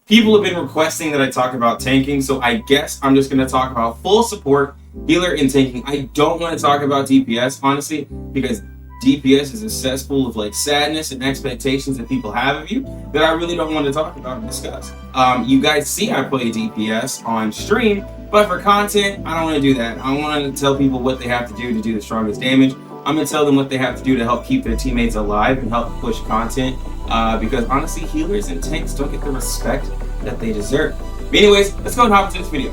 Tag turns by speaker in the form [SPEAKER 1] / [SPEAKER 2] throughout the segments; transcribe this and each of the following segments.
[SPEAKER 1] People have been requesting that I talk about tanking, so I guess I'm just going to talk about full support, healer, and tanking. I don't want to talk about DPS, honestly, because DPS is a cesspool of like sadness and expectations that people have of you that I really don't want to talk about and discuss. You guys see I play DPS on stream, but for content, I don't want to do that. I want to tell people what they have to do the strongest damage. I'm going to tell them what they have to do to help keep their teammates alive and help push content. Because honestly, healers and tanks don't get the respect that they deserve. But anyways, let's go and hop into this video.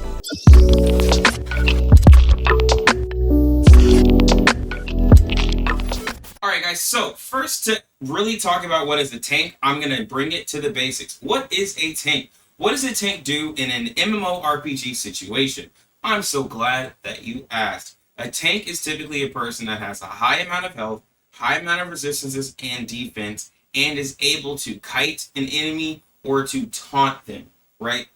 [SPEAKER 1] Alright guys, so first to really talk about what is a tank, I'm going to bring it to the basics. What is a tank? What does a tank do in an MMORPG situation? I'm so glad that you asked. A tank is typically a person that has a high amount of health, high amount of resistances and defense, and is able to kite an enemy or to taunt them, right?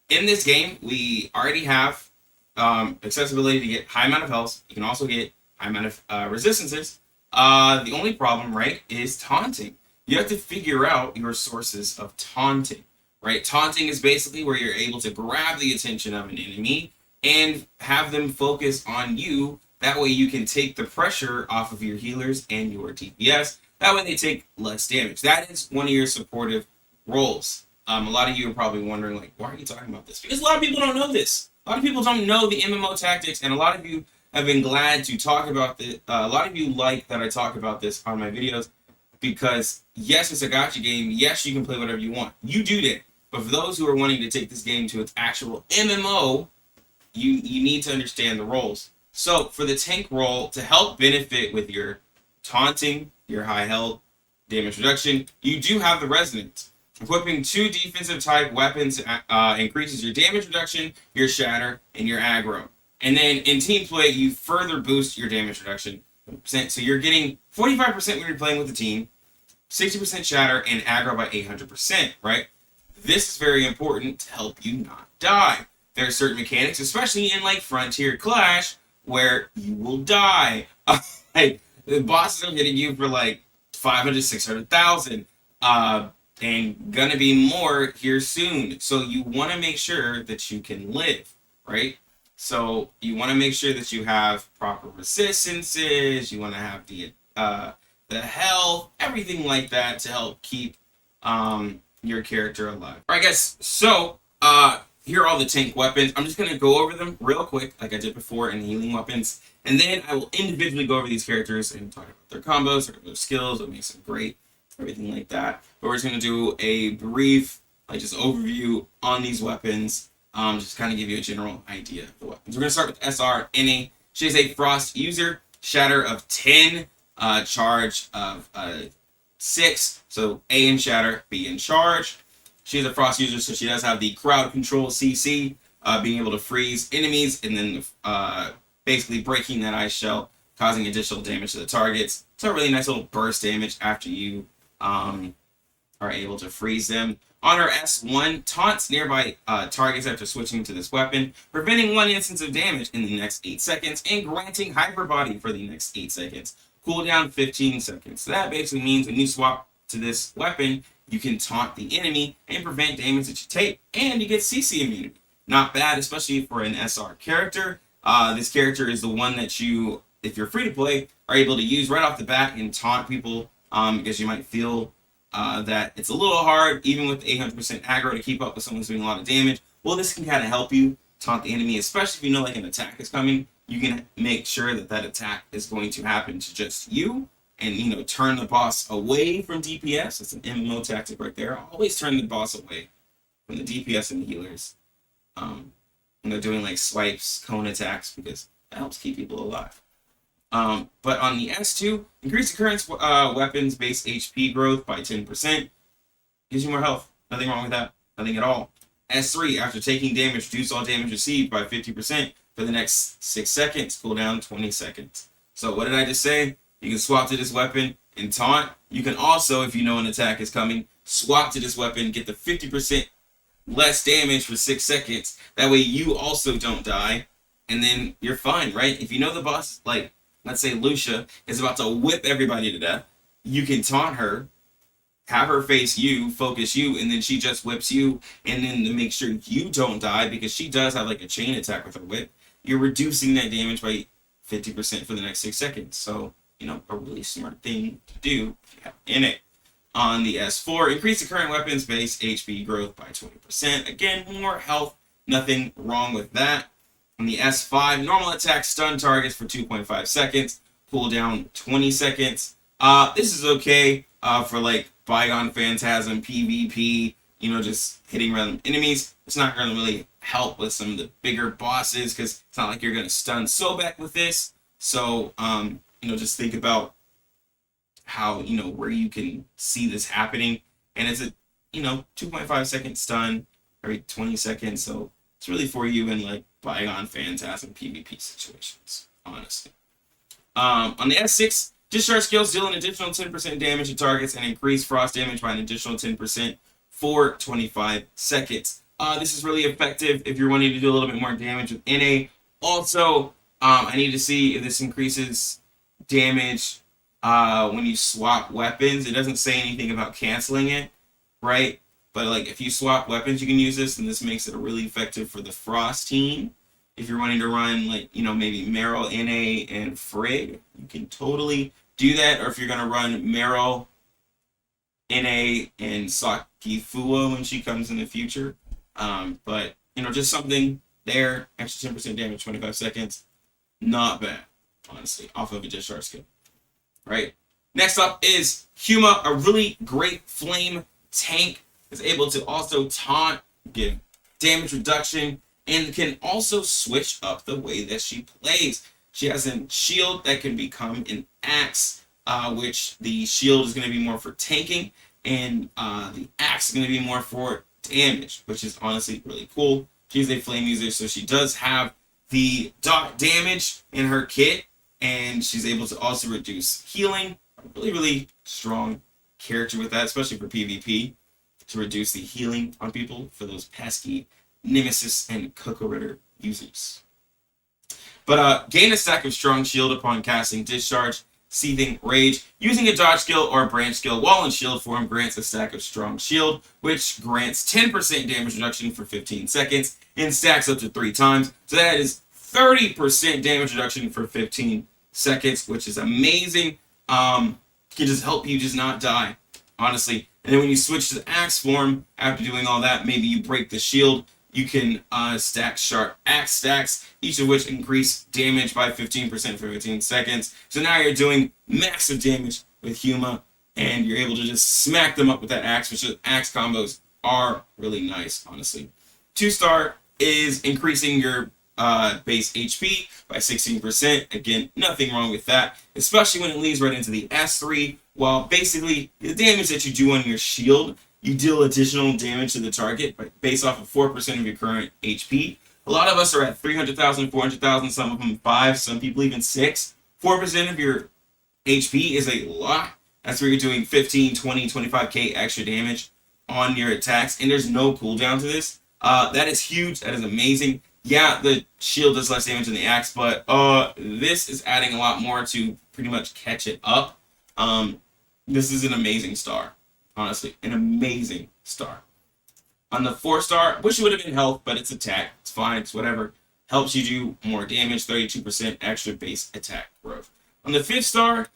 [SPEAKER 1] In this game, we already have accessibility to get high amount of health. You can also get high amount of resistances. The only problem, right, is taunting. You have to figure out your sources of taunting, right? Taunting is basically where you're able to grab the attention of an enemy and have them focus on you. That way you can take the pressure off of your healers and your DPS. That way they take less damage. That is one of your supportive roles. A lot of you are probably wondering, like, why are you talking about this? Because a lot of people don't know this. A lot of people don't know the MMO tactics, and a lot of you have been glad to talk about this. A lot of you like that I talk about this on my videos because, yes, it's a gacha game. Yes, you can play whatever you want. You do that. But for those who are wanting to take this game to its actual MMO, you need to understand the roles. So for the tank role, to help benefit with your taunting, your high health, damage reduction, you do have the resonance. Equipping 2 defensive type weapons increases your damage reduction, your shatter, and your aggro. And then in team play, you further boost your damage reduction. So you're getting 45% when you're playing with the team, 60% shatter, and aggro by 800%, right? This is very important to help you not die. There are certain mechanics, especially in like Frontier Clash, where you will die. Like, the bosses are hitting you for like 500, 600,000, and gonna be more here soon. So you want to make sure that you can live, right? So you want to make sure that you have proper resistances. You want to have the health, everything like that to help keep your character alive. All right, guys. So here are all the tank weapons. I'm just gonna go over them real quick, like I did before in healing weapons, and then I will individually go over these characters and talk about their combos, talk about their skills, what makes them great, everything like that. But we're just gonna do a brief, like, just overview on these weapons. Just kind of give you a general idea of the weapons. We're gonna start with SR NA. She is a Frost user, Shatter of 10, Charge of 6. So A in Shatter, B in Charge. She's a Frost user, so she does have the crowd control CC, being able to freeze enemies and then basically breaking that ice shell, causing additional damage to the targets. So a really nice little burst damage after you are able to freeze them. On her S1, taunts nearby targets after switching to this weapon, preventing 1 instance of damage in the next 8 seconds, and granting Hyper Body for the next 8 seconds. Cooldown 15 seconds. So that basically means when you swap to this weapon, you can taunt the enemy and prevent damage that you take, and you get CC immunity. Not bad, especially for an SR character. This character is the one that you, if you're free to play, are able to use right off the bat and taunt people, because you might feel that it's a little hard, even with 800% aggro, to keep up with someone who's doing a lot of damage. Well, this can kind of help you taunt the enemy, especially if you know like an attack is coming. You can make sure that that attack is going to happen to just you, and, you know, turn the boss away from DPS. That's an MMO tactic right there. Always turn the boss away from the DPS and the healers when they're doing like swipes, cone attacks, because that helps keep people alive. But on the S2, increase the current weapons base HP growth by 10%. Gives you more health. Nothing wrong with that. Nothing at all. S3, after taking damage, reduce all damage received by 50% for the next 6 seconds. Cooldown 20 seconds. So what did I just say? You can swap to this weapon and taunt. You can also, if you know an attack is coming, swap to this weapon, get the 50% less damage for 6 seconds. That way you also don't die, and then you're fine, right? If you know the boss, like, let's say Lucia is about to whip everybody to death, you can taunt her, have her face you, focus you, and then she just whips you, and then to make sure you don't die, because she does have like a chain attack with her whip, you're reducing that damage by 50% for the next 6 seconds. So, a really smart thing to do in it. On the S4, increase the current weapon's base HP growth by 20%. Again, more health, nothing wrong with that. On the S5, normal attack stun targets for 2.5 seconds, cooldown 20 seconds. This is okay for like Bygone Phantasm, PvP, just hitting random enemies. It's not going to really help with some of the bigger bosses because it's not like you're going to stun Sobek with this. So, just think about how, where you can see this happening. And it's a, 2.5 second stun every 20 seconds. So it's really for you in like Bygone Phantasm PvP situations, honestly. On the S6, discharge skills deal an additional 10% damage to targets and increase frost damage by an additional 10% for 25 seconds. This is really effective if you're wanting to do a little bit more damage with NA. Also, I need to see if this increases damage when you swap weapons. It doesn't say anything about canceling it, right? But like if you swap weapons, you can use this, and this makes it really effective for the Frost team. If you're wanting to run like, maybe Meryl, NA, and Frigg, you can totally do that. Or if you're going to run Meryl, NA, and Saki Fua when she comes in the future. But, just something there, extra 10% damage, 25 seconds. Not bad, honestly, off of a discharge skill. Right? Next up is Huma, a really great flame tank. Is able to also taunt, give damage reduction, and can also switch up the way that she plays. She has a shield that can become an axe, which the shield is going to be more for tanking, and the axe is going to be more for damage, which is honestly really cool. She's a flame user, so she does have the dot damage in her kit, and she's able to also reduce healing. A really, really strong character with that, especially for PvP, to reduce the healing on people for those pesky Nemesis and Coco Ritter users. But gain a stack of strong shield upon casting discharge, seething rage. Using a dodge skill or a branch skill while in shield form grants a stack of strong shield, which grants 10% damage reduction for 15 seconds and stacks up to 3 times. So that is 30% damage reduction for 15 seconds, which is amazing. Can just help you just not die, honestly. And then when you switch to the axe form, after doing all that, maybe you break the shield, you can stack sharp axe stacks, each of which increase damage by 15% for 15 seconds. So now you're doing massive damage with Huma, and you're able to just smack them up with that axe, which axe combos are really nice, honestly. 2-star is increasing your base HP by 16%. Again, nothing wrong with that, especially when it leads right into the S3. Well, basically, the damage that you do on your shield, you deal additional damage to the target based off of 4% of your current HP. A lot of us are at 300,000, 400,000, some of them 5, some people even 6. 4% of your HP is a lot. That's where you're doing 15, 20, 25k extra damage on your attacks, and there's no cooldown to this. That is huge. That is amazing. Yeah, the shield does less damage than the axe, but this is adding a lot more to pretty much catch it up. This is an amazing star. Honestly, an amazing star. On the 4-star, wish it would have been health, but it's attack. It's fine. It's whatever. Helps you do more damage, 32% extra base attack growth. On the 5th star,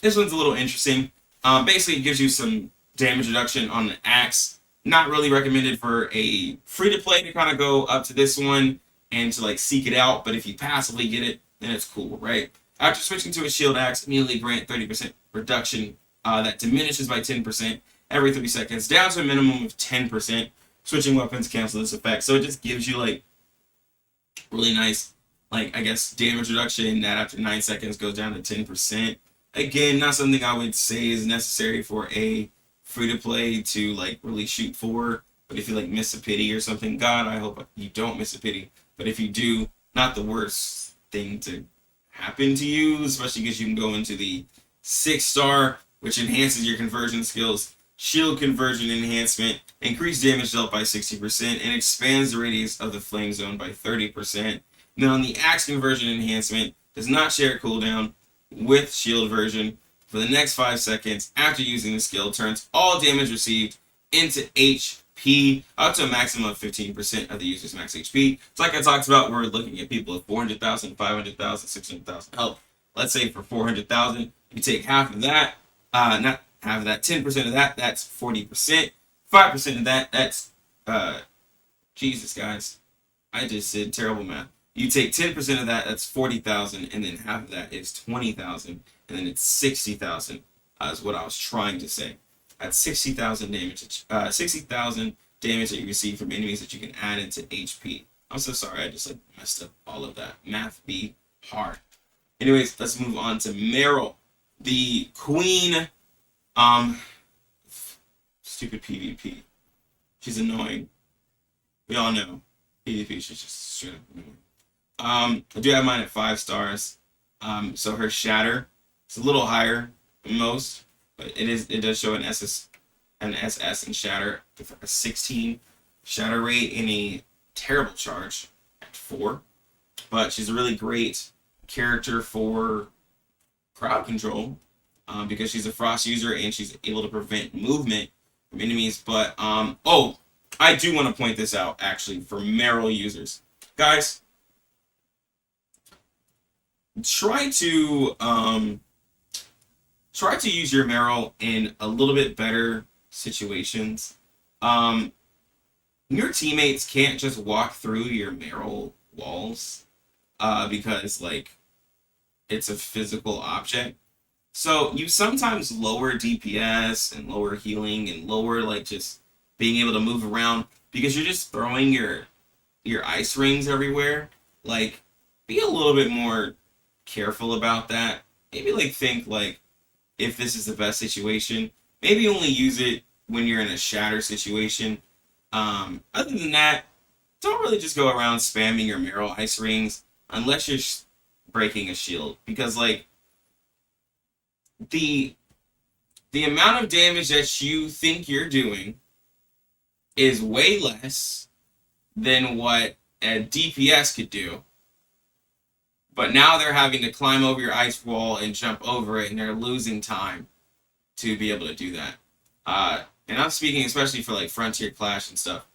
[SPEAKER 1] this one's a little interesting. Basically, it gives you some damage reduction on the axe. Not really recommended for a free-to-play to kind of go up to this one and to like seek it out, but if you passively get it, then it's cool, right? After switching to a shield axe, immediately grant 30% reduction that diminishes by 10% every 30 seconds, down to a minimum of 10%. Switching weapons cancel this effect, so it just gives you like really nice, like I guess, damage reduction that after 9 seconds goes down to 10%. Again, not something I would say is necessary for a free-to-play to like really shoot for, but if you like miss a pity or something, God, I hope you don't miss a pity, but if you do, not the worst thing to happen to you, especially because you can go into the 6-star, which enhances your conversion skills, shield conversion enhancement, increased damage dealt by 60%, and expands the radius of the flame zone by 30%. Then on the axe conversion enhancement, does not share cooldown with shield version, for the next 5 seconds after using the skill, turns all damage received into HP up to a maximum of 15% of the user's max HP. So like I talked about, we're looking at people with 400,000, 500,000, 600,000 health. Let's say for 400,000, you take half of that, not half of that, 10% of that, that's 40%. 5% of that, that's, Jesus guys, I just did terrible math. You take 10% of that, that's 40,000, and then half of that is 20,000, and then it's 60,000, is what I was trying to say. That's 60,000 damage. 60,000 damage that you receive from enemies that you can add into HP. I'm so sorry, I just messed up all of that. Math be hard. Anyways, let's move on to Meryl, the queen. Stupid PvP. She's annoying. We all know PvP. She's just straight up annoying. I do have mine at 5 stars. So her shatter is a little higher than most, but it does show an SS and shatter with a 16 shatter rate and a terrible charge at 4. But she's a really great character for crowd control because she's a frost user and she's able to prevent movement from enemies. But I do want to point this out actually for Meryl users, guys. Try to use your Meryl in a little bit better situations. Your teammates can't just walk through your Meryl walls because it's a physical object. So you sometimes lower DPS and lower healing and lower just being able to move around because you're just throwing your ice rings everywhere. Be a little bit more careful about that. Maybe think if this is the best situation, maybe only use it when you're in a shatter situation. Other than that, don't really just go around spamming your Meryl ice rings unless you're breaking a shield, because the amount of damage that you think you're doing is way less than what a DPS could do. But now they're having to climb over your ice wall and jump over it, and they're losing time to be able to do that. And I'm speaking especially for Frontier Clash and stuff.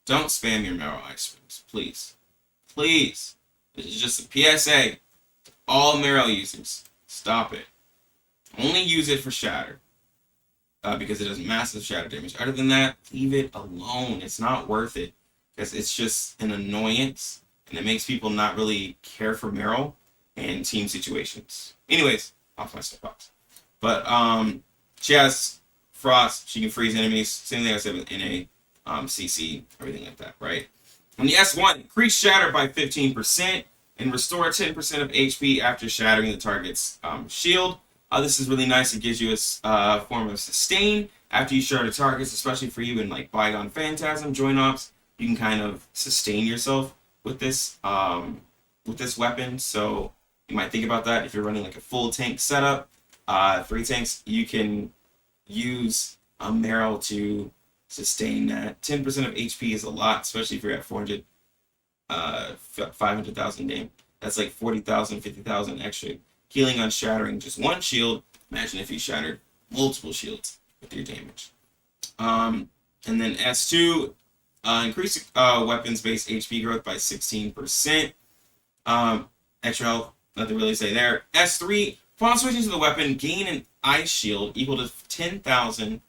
[SPEAKER 1] Don't spam your Meryl ice rings, please. Please. This is just a PSA. All Meryl users, stop it. Only use it for shatter. Because it does massive shatter damage. Other than that, leave it alone. It's not worth it. Because it's just an annoyance. And it makes people not really care for Meryl in team situations. Anyways, off my soapbox. But she has Frost. She can freeze enemies. Same thing I said with NA, CC, everything like that, right? On the S1, increase shatter by 15% and restore 10% of HP after shattering the target's shield. This is really nice. It gives you a form of sustain after you shatter targets, especially for you in Bygone Phantasm, Joint Ops. You can kind of sustain yourself with this weapon. So you might think about that if you're running a full tank setup. 3 tanks, you can use Meryl to sustain that. 10% of HP is a lot, especially if you're at 500,000 damage. That's 40,000, 50,000 extra healing on shattering just one shield. Imagine if you shattered multiple shields with your damage. And then S2, increase weapons-based HP growth by 16%. Extra health, nothing really to say there. S3, upon switching to the weapon, gain an ice shield equal to 10,000.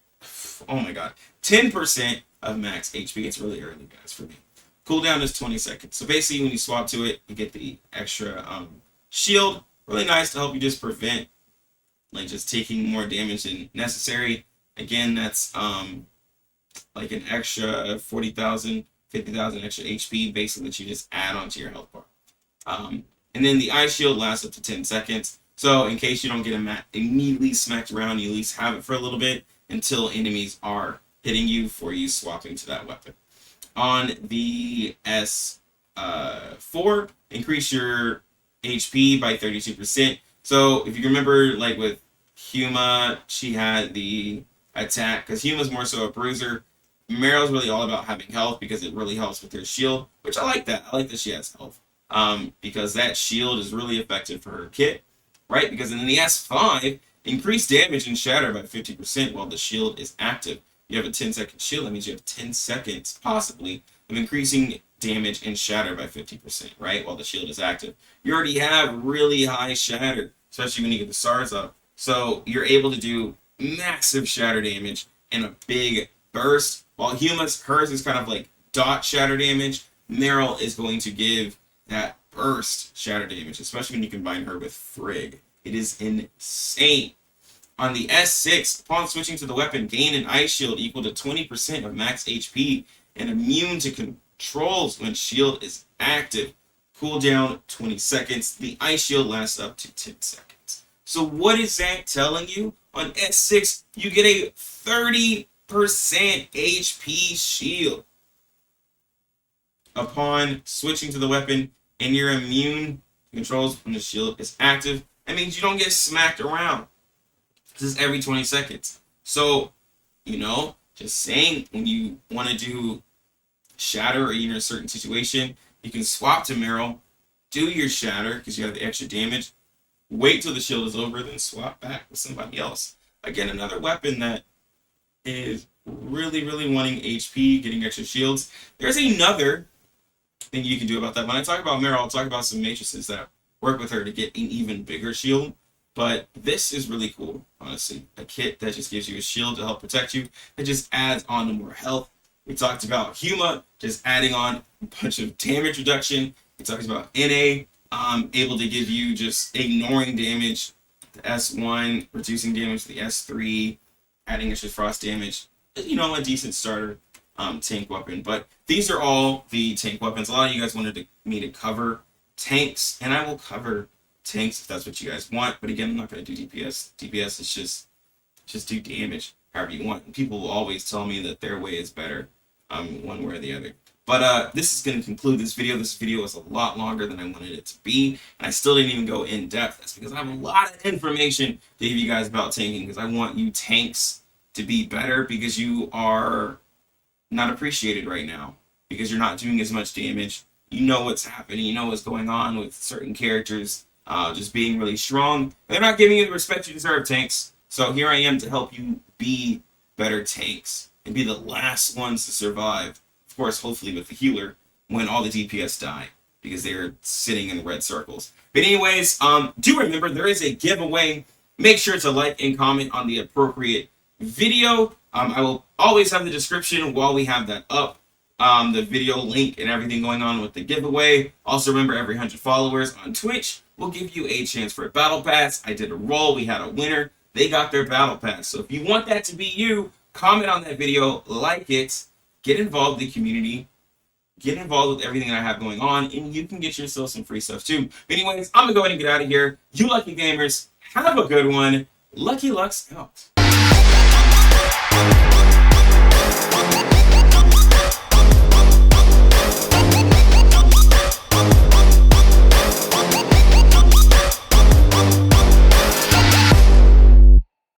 [SPEAKER 1] Oh my god. 10% of max HP. It's really early, guys, for me. Cooldown is 20 seconds. So basically, when you swap to it, you get the extra shield. Really nice to help you just prevent just taking more damage than necessary. Again, that's an extra 40,000, 50,000 extra HP basically that you just add onto your health bar. And then the ice shield lasts up to 10 seconds. So in case you don't get immediately smacked around, you at least have it for a little bit until enemies are hitting you for you swapping to that weapon. On the S4, increase your HP by 32%. So if you remember, with Huma, she had the attack, because Huma's more so a bruiser. Meryl's really all about having health because it really helps with her shield, which I like that. I like that she has health. Because that shield is really effective for her kit, right? Because in the S5, Increase damage and shatter by 50% while the shield is active. You have a 10-second shield. That means you have 10 seconds, possibly, of increasing damage and shatter by 50%, right? While the shield is active. You already have really high shatter, especially when you get the SARS up. So you're able to do massive shatter damage and a big burst. While hers is kind of like dot shatter damage, Meryl is going to give that burst shatter damage, especially when you combine her with Frigg. It is insane. On the S6, upon switching to the weapon, gain an ice shield equal to 20% of max HP and immune to controls when shield is active. Cooldown 20 seconds. The ice shield lasts up to 10 seconds. So what is that telling you? On S6, you get a 30% HP shield upon switching to the weapon, and you're immune to controls when the shield is active. That means you don't get smacked around. This is every 20 seconds. So, just saying, when you want to do shatter or you're in a certain situation, you can swap to Meryl, do your shatter because you have the extra damage, wait till the shield is over, then swap back with somebody else. Again, another weapon that is really, really wanting HP, getting extra shields. There's another thing you can do about that. When I talk about Meryl, I'll talk about some matrices that work with her to get an even bigger shield. But this is really cool, honestly. A kit that just gives you a shield to help protect you. It just adds on to more health. We talked about Huma, just adding on a bunch of damage reduction. We talked about NA, able to give you just ignoring damage. The S1, reducing damage to the S3, adding extra frost damage. A decent starter tank weapon. But these are all the tank weapons. A lot of you guys wanted me to cover tanks, and I will cover tanks if that's what you guys want. But again, I'm not going to do DPS. DPS is just do damage however you want. And people will always tell me that their way is better, one way or the other. But this is going to conclude this video. This video was a lot longer than I wanted it to be, and I still didn't even go in depth. That's because I have a lot of information to give you guys about tanking, because I want you tanks to be better, because you are not appreciated right now, because you're not doing as much damage. You know what's happening. You know what's going on with certain characters. Just being really strong. They're not giving you the respect you deserve, tanks. So here I am to help you be better tanks and be the last ones to survive. Of course, hopefully with the healer when all the DPS die, because they're sitting in red circles. But anyways, do remember there is a giveaway. Make sure to like and comment on the appropriate video. I will always have the description while we have that up. The video link and everything going on with the giveaway. Also remember, every 100 followers on Twitch will give you a chance for a battle pass. I did a roll. We had a winner. They got their battle pass. So if you want that to be you, comment on that video, like it, get involved in the community, get involved with everything that I have going on, and you can get yourself some free stuff too. But anyways, I'm going to go ahead and get out of here. You lucky gamers, have a good one. Lucky Lux out.